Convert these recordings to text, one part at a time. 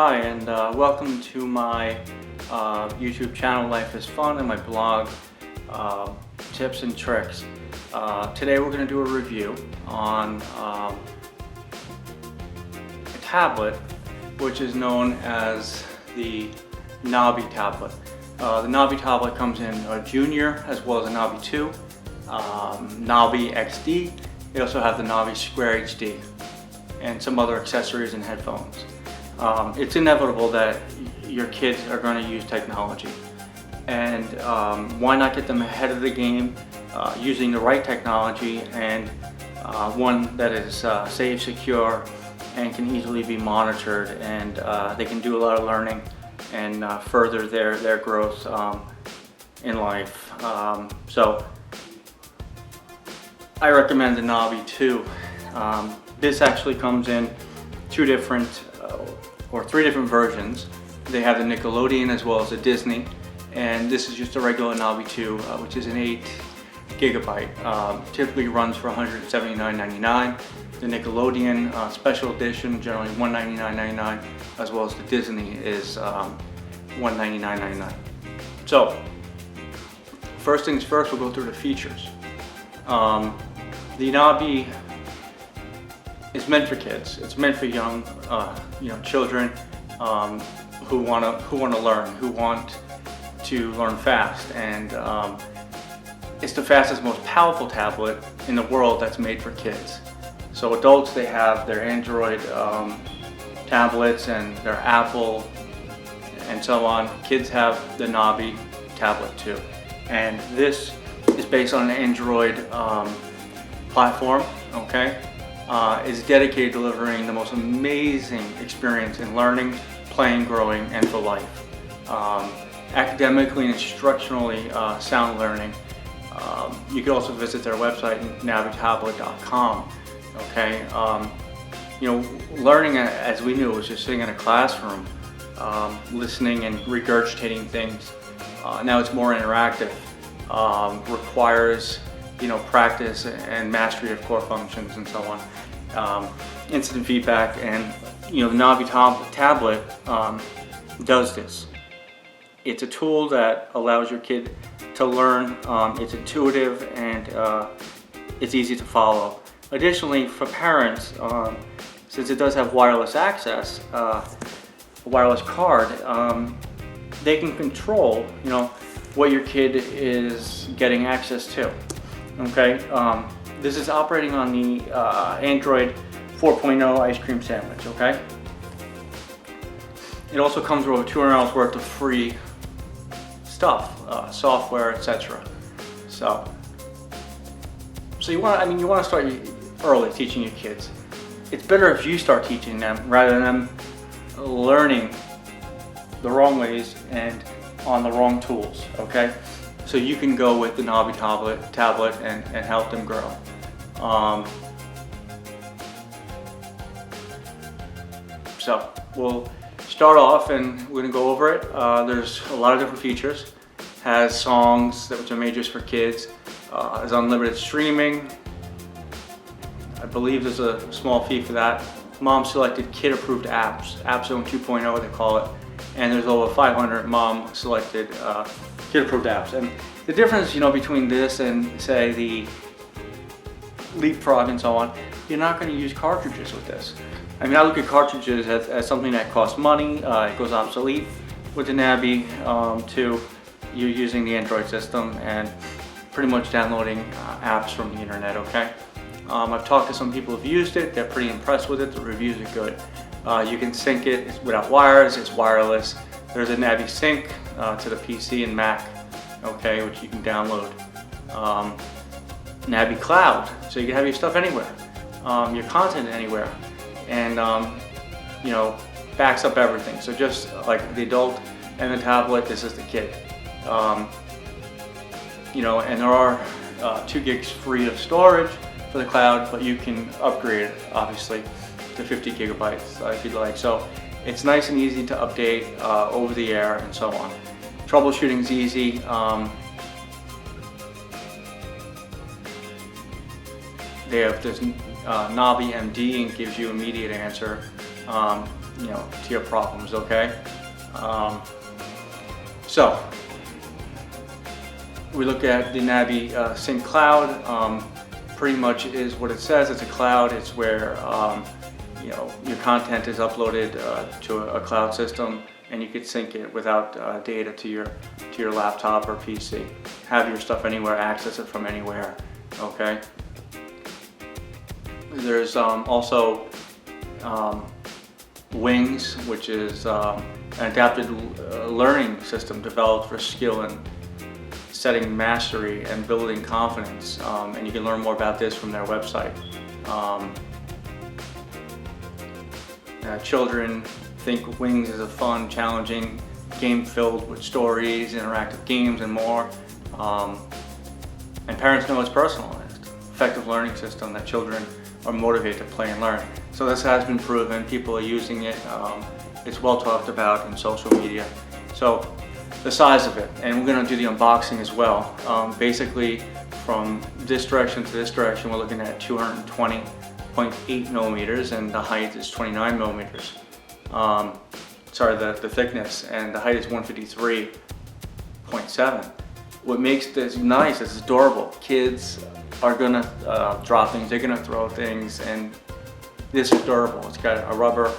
Hi, and welcome to my YouTube channel, Life is Fun, and my blog, Tips and Tricks. Today we're going to do a review on a tablet which is known as the Nabi tablet. The Nabi tablet comes in a Junior as well as a Nabi 2, Nabi XD. They also have the Nabi Square HD and some other accessories and headphones. It's inevitable that your kids are going to use technology, and why not get them ahead of the game using the right technology, and one that is safe, secure, and can easily be monitored, and they can do a lot of learning and further their growth in life. So I recommend the Nabi 2. This actually comes in three different versions. They have the Nickelodeon as well as the Disney, and this is just a regular Nabi 2, which is an 8 gigabyte. Typically runs for $179.99. The Nickelodeon special edition, generally $199.99, as well as the Disney is $199.99. So first things first, we'll go through the features. The Nabi is meant for kids. It's meant for young, children who want to learn, who want to learn fast, and it's the fastest, most powerful tablet in the world that's made for kids. So adults, they have their Android tablets and their Apple and so on. Kids have the Nabi tablet too, and this is based on an Android platform. Okay. Is dedicated to delivering the most amazing experience in learning, playing, growing, and for life. Academically and instructionally sound learning. You can also visit their website, nabitablet.com. Okay, learning, as we knew, was just sitting in a classroom, listening and regurgitating things. Now it's more interactive. Requires practice and mastery of core functions and so on. Instant feedback, and the Nabi tablet does this. It's a tool that allows your kid to learn. It's intuitive, and it's easy to follow. Additionally, for parents, since it does have wireless access, a wireless card, they can control what your kid is getting access to. Okay, this is operating on the Android 4.0 ice cream sandwich. Okay, it also comes with over $200 worth of free stuff, software, etc. So you want to start early teaching your kids. It's better if you start teaching them rather than them learning the wrong ways and on the wrong tools. Okay. So you can go with the Nabi tablet and help them grow. So we'll start off, and we're gonna go over it. There's a lot of different features. Has songs which are made just for kids. Has unlimited streaming. I believe there's a small fee for that. Mom selected kid approved apps, App Zone 2.0 they call it, and there's over 500 mom selected kid approved apps. And the difference between this and say the Leapfrog and so on, you're not going to use cartridges with this. I mean, I look at cartridges as something that costs money. It goes obsolete. With the Nabi 2, you're using the Android system and pretty much downloading apps from the internet. Okay, I've talked to some people who've used it. They're pretty impressed with it. The reviews are good. You can sync it. It's without wires. It's wireless. There's a Nabi Sync to the PC and Mac, okay, which you can download. Nabi Cloud, so you can have your stuff anywhere, your content anywhere, and backs up everything. So just like the adult and the tablet, this is the kid. And there are 2 gigs free of storage for the cloud, but you can upgrade it, obviously, to 50 gigabytes if you'd like. So it's nice and easy to update over the air and so on. Troubleshooting is easy. They have this Nabi MD and gives you immediate answer. to your problems. Okay. So we look at the Nabi Sync Cloud. Pretty much is what it says. It's a cloud. It's where your content is uploaded to a cloud system, and you could sync it without data to your laptop or PC. Have your stuff anywhere, access it from anywhere. Okay. There's also Wings, which is an adapted learning system developed for skill in setting mastery and building confidence, and you can learn more about this from their website. Children think Wings is a fun, challenging game filled with stories, interactive games, and more. And parents know it's personalized, effective learning system that children are motivated to play and learn. So this has been proven. People are using it. It's well talked about in social media. So the size of it, and we're going to do the unboxing as well. Basically, from this direction to this direction, we're looking at 220.8 millimeters, and the height is 29 millimeters. Sorry, the thickness, and the height is 153.7. What makes this nice is it's adorable. Kids are gonna drop things, they're gonna throw things, and this is durable. It's got a rubber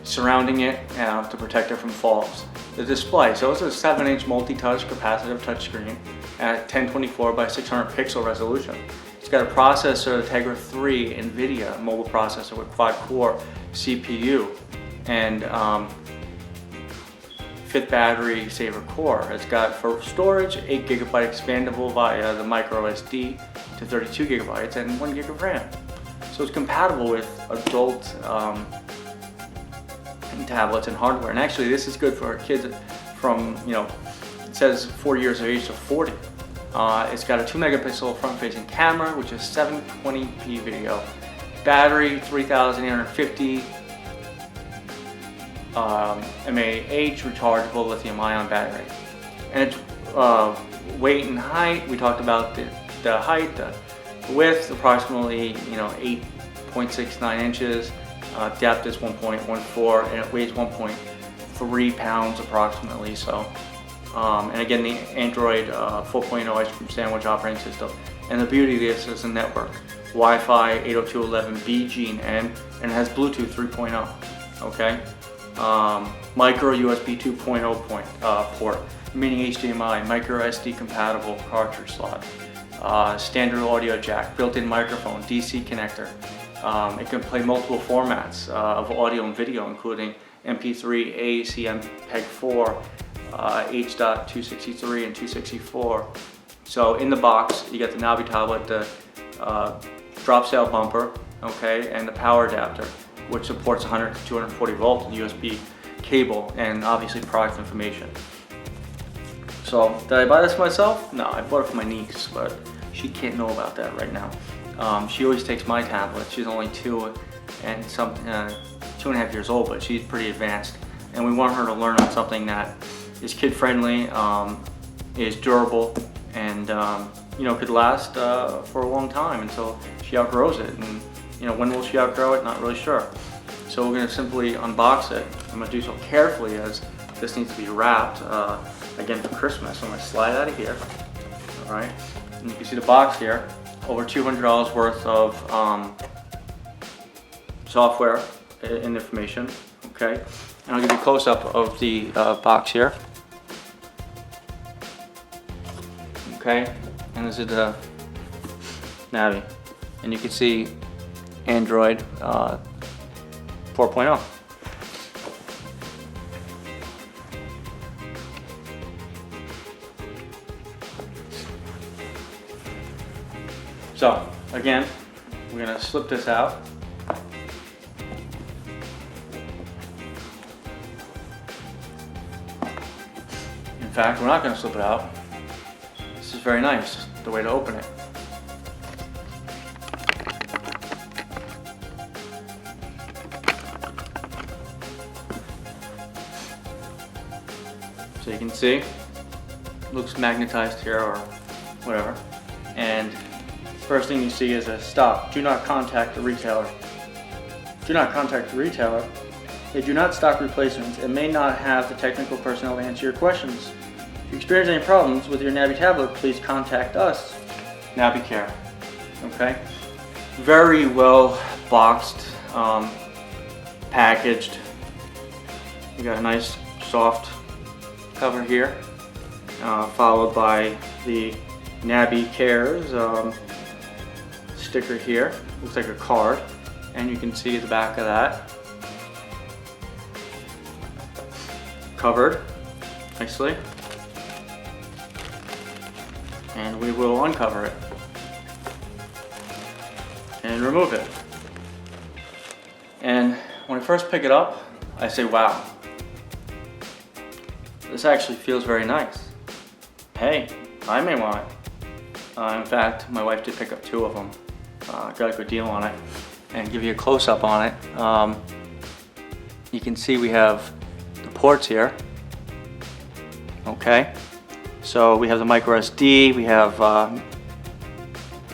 surrounding it to protect it from falls. The display, so it's a 7-inch multi-touch capacitive touchscreen at 1024 by 600 pixel resolution. It's got a processor, the Tegra 3 NVIDIA mobile processor with quad-core CPU and 5th battery saver core. It's got, for storage, 8 GB expandable via the micro SD to 32 GB and 1 GB of RAM. So it's compatible with adult tablets and hardware. And actually, this is good for kids from, it says 40 years of age to 40. It's got a 2 megapixel front-facing camera, which is 720p video. Battery 3850 mAh rechargeable lithium-ion battery. And its weight and height, we talked about the height, the width, approximately 8.69 inches. Depth is 1.14, and it weighs 1.3 pounds approximately. So, and again, the Android 4.0 ice cream sandwich operating system. And the beauty of this is a network, Wi-Fi 802.11b, G, and N, and it has Bluetooth 3.0. Okay, micro USB 2.0 port, mini HDMI, micro SD compatible cartridge slot, standard audio jack, built-in microphone, DC connector. It can play multiple formats of audio and video, including MP3, AAC, MPEG-4, H.263 and 264. So in the box, you get the Nabi tablet, the drop sail bumper, okay, and the power adapter, which supports 100 to 240 volt USB cable, and obviously product information. So did I buy this myself? No, I bought it for my niece, but she can't know about that right now. She always takes my tablet. She's only 2 and 2.5 years old, but she's pretty advanced. And we want her to learn on something that is kid-friendly, is durable, and could last for a long time until she outgrows it. And when will she outgrow it? Not really sure. So we're going to simply unbox it. I'm going to do so carefully, as this needs to be wrapped again for Christmas. So I'm going to slide out of here. All right, and you can see the box here. Over $200 worth of software and information, okay? And I'll give you a close-up of the box here. Okay, and this is the Nabi. And you can see Android 4.0. So, again, we're going to slip this out. In fact, we're not going to slip it out. This is very nice, the way to open it. So you can see, it looks magnetized here or whatever. And first thing you see is a stop, do not contact the retailer. do not contact the retailer. They do not stock replacements and may not have the technical personnel to answer your questions. If you experience any problems with your Nabi tablet, please contact us, Nabi Care. Okay? Very well boxed, packaged. We got a nice soft cover here, followed by the Nabi Cares sticker here. Looks like a card, and you can see the back of that. Covered nicely. And we will uncover it and remove it. And when I first pick it up, I say, wow, this actually feels very nice. Hey, I may want it. In fact, my wife did pick up 2 of them. Got a good deal on it. And give you a close-up on it. You can see we have the ports here. Okay, so we have the micro SD, we have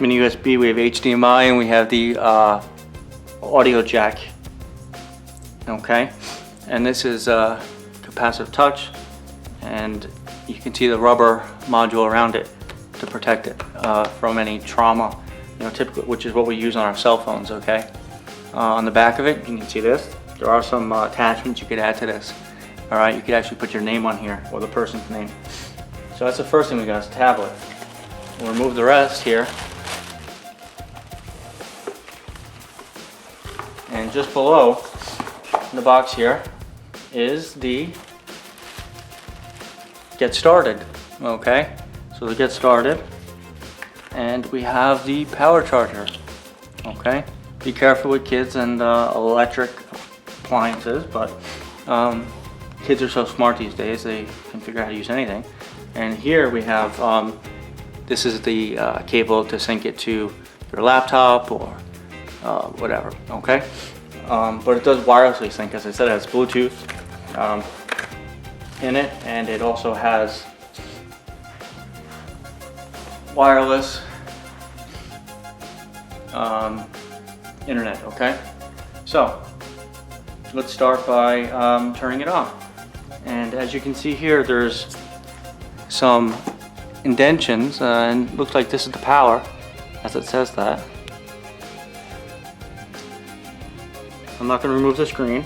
mini USB, we have HDMI, and we have the audio jack. Okay, and this is capacitive touch, and you can see the rubber module around it to protect it from any trauma, typically, which is what we use on our cell phones. Okay, on the back of it, you can see this. There are some attachments you could add to this. All right, you could actually put your name on here, or the person's name. So that's the first thing we got, is a tablet. We'll remove the rest here. And just below the box here is the get started. Okay, so the get started. And we have the power charger. Okay, be careful with kids and electric appliances, but kids are so smart these days, they can figure out how to use anything. And here we have, this is the cable to sync it to your laptop or whatever, okay? But it does wirelessly sync. As I said, it has Bluetooth in it, and it also has wireless internet, okay? So, let's start by turning it on. And as you can see here, there's some indentions, and it looks like this is the power, as it says that. I'm not going to remove the screen,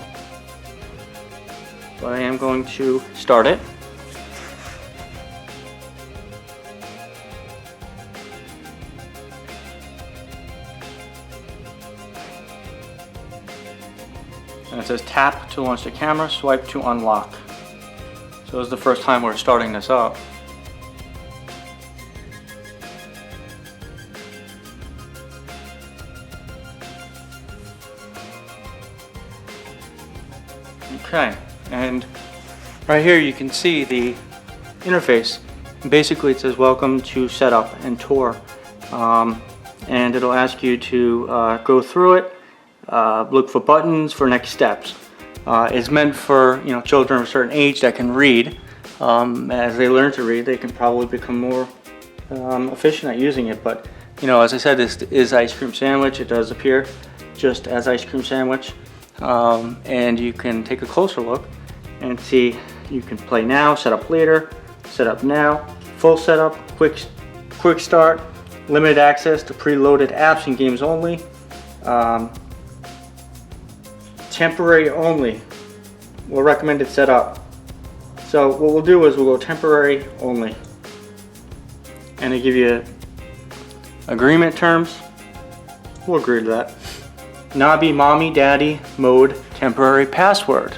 but I am going to start it. And it says tap to launch the camera, swipe to unlock. So this is the first time we're starting this up. Okay, and right here you can see the interface. Basically it says welcome to setup and tour, and it'll ask you to go through it, look for buttons for next steps. It's meant for children of a certain age that can read. As they learn to read, they can probably become more efficient at using it. But as I said, this is ice cream sandwich. It does appear just as ice cream sandwich, and you can take a closer look and see. You can play now, set up later, set up now, full setup, quick start, limited access to preloaded apps and games only. Temporary only. We'll recommend it set up. So what we'll do is we'll go temporary only. And they give you agreement terms. We'll agree to that. Nabi mommy daddy mode temporary password.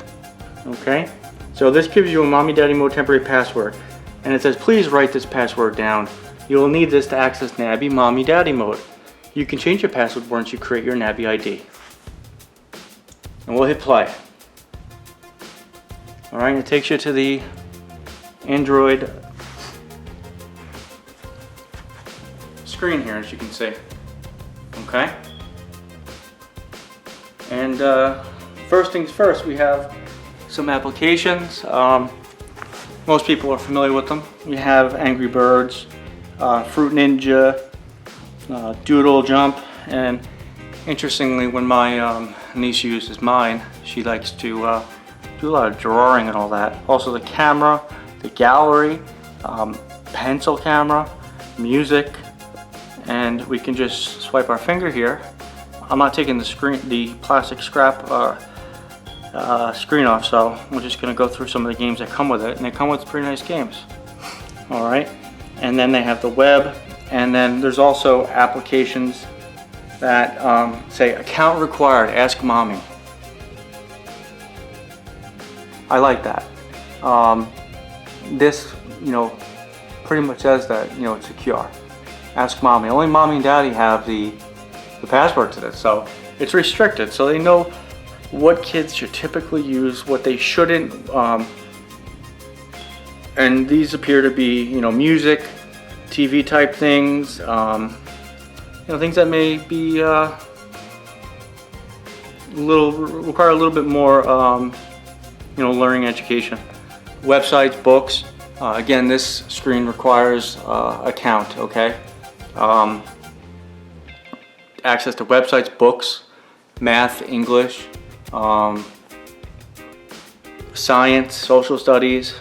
Okay? So this gives you a mommy daddy mode temporary password. And it says please write this password down. You will need this to access Nabi mommy daddy mode. You can change your password once you create your Nabi ID. And we'll hit play. Alright, it takes you to the Android screen here, as you can see. Okay? And first things first, we have some applications. Most people are familiar with them. We have Angry Birds, Fruit Ninja, Doodle Jump, and interestingly, when my niece uses mine. She likes to do a lot of drawing and all that. Also the camera, the gallery, pencil camera, music, and we can just swipe our finger here. I'm not taking the plastic scrap screen off, so we're just going to go through some of the games that come with it, and they come with pretty nice games. Alright, and then they have the web, and then there's also applications that say account required, ask mommy. I like that. This, pretty much says that, it's secure. Ask mommy. Only mommy and daddy have the password to this, so it's restricted, so they know what kids should typically use, what they shouldn't, and these appear to be, music, TV type things, things that may be require a little bit more, learning education. Websites, books. Again, this screen requires account. Okay. Access to websites, books, math, English, science, social studies,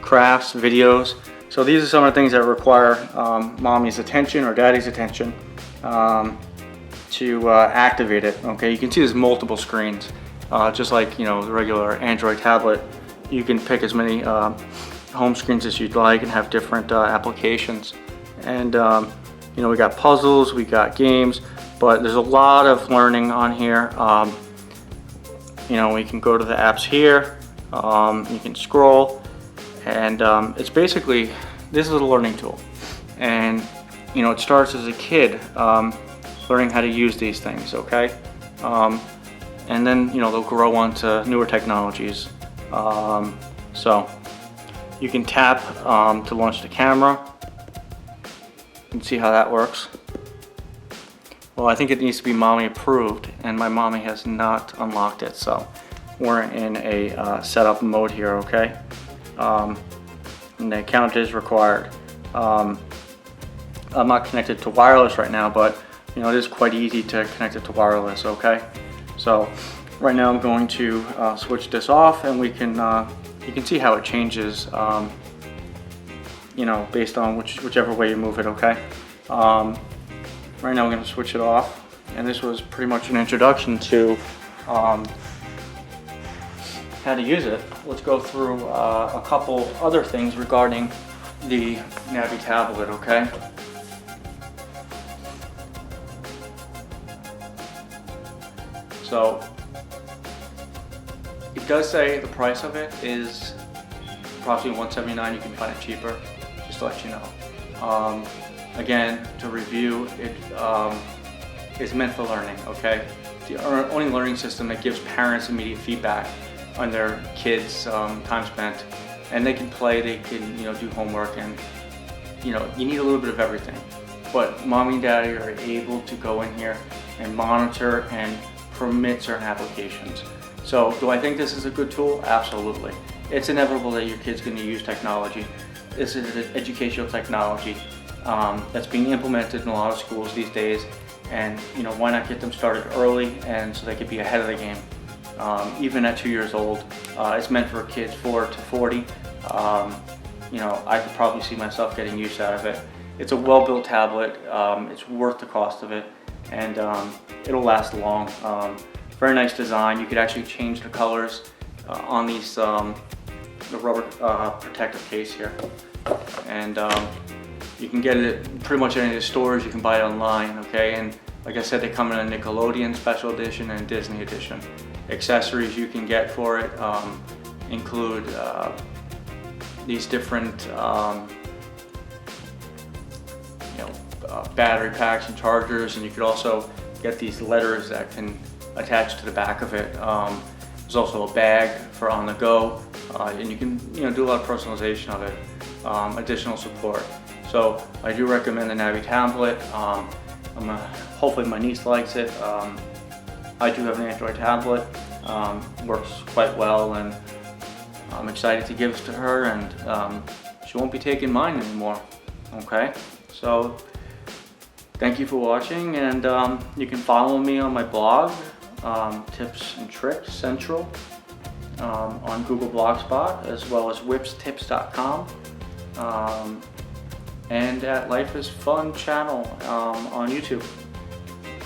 crafts, videos. So these are some of the things that require mommy's attention or daddy's attention to activate it. Okay, you can see there's multiple screens, just like the regular Android tablet. You can pick as many home screens as you'd like and have different applications. And we got puzzles, we got games, but there's a lot of learning on here. We can go to the apps here. You can scroll, and it's basically, this is a learning tool, and it starts as a kid learning how to use these things. Okay, and then they'll grow on to newer technologies. So you can tap to launch the camera. You can see how that works. Well, I think it needs to be mommy approved, and my mommy has not unlocked it, so we're in a setup mode here. Okay, and the account is required. I'm not connected to wireless right now, but it is quite easy to connect it to wireless. Okay, so right now I'm going to switch this off, and we can you can see how it changes based on whichever way you move it. Okay, right now we're going to switch it off, and this was pretty much an introduction to how to use it. Let's go through a couple other things regarding the Nabi tablet. Okay, so it does say the price of it is approximately $179. You can find it cheaper, just to let you know. Again, to review, it is meant for learning. Okay, the only learning system that gives parents immediate feedback on their kids' time spent, and they can play, they can do homework, and you need a little bit of everything. But mommy and daddy are able to go in here and monitor and permit certain applications. So do I think this is a good tool? Absolutely. It's inevitable that your kid's going to use technology. This is an educational technology that's being implemented in a lot of schools these days, and why not get them started early, and so they could be ahead of the game. Even at 2 years old, it's meant for kids 4 to 40. I could probably see myself getting use out of it. It's a well-built tablet. It's worth the cost of it, and it'll last long. Very nice design. You could actually change the colors on these the rubber protective case here, and you can get it pretty much any of the stores. You can buy it online. Okay, and like I said, they come in a Nickelodeon Special Edition and Disney Edition. Accessories you can get for it include these different battery packs and chargers, and you could also get these letters that can attach to the back of it. There's also a bag for on the go, and you can do a lot of personalization of it. Additional support. So I do recommend the Nabi tablet. Hopefully my niece likes it. I do have an Android tablet. Works quite well, and I'm excited to give this to her, and she won't be taking mine anymore. Okay, so thank you for watching, and you can follow me on my blog, Tips and Tricks Central on Google Blogspot, as well as whipstips.com, and at Life is Fun channel on YouTube.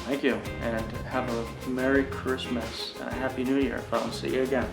Thank you, and have a Merry Christmas and a Happy New Year if I don't see you again.